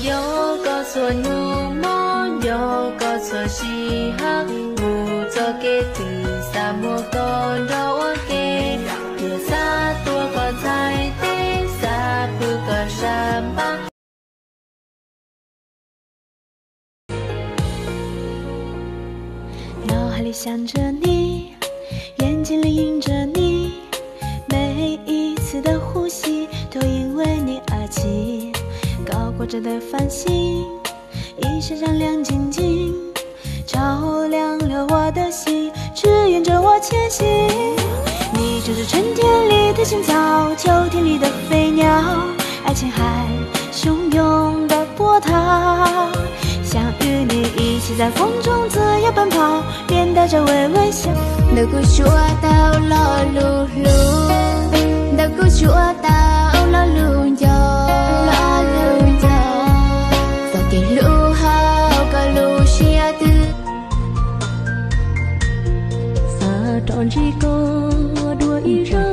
有个错怒梦，有个错喜好，不做给第三么个让我给，别撒多个彩电，撒不个山吧。脑海里想着你，眼睛里映着你，每一次的呼吸都因为你而起。高挂着的繁星，一闪闪亮晶晶，照亮了我的心，指引着我前行。你就是春天里的青草，秋天里的飞鸟，爱情海汹涌的波涛。想与你一起在风中自由奔跑，面带着微微笑。Aku chua tao lo lu lu, aku chua tao lo lu yo, lo lu yo. Sao cái lu hao cả lu xia tư. Xa trọn chỉ có đuôi ra.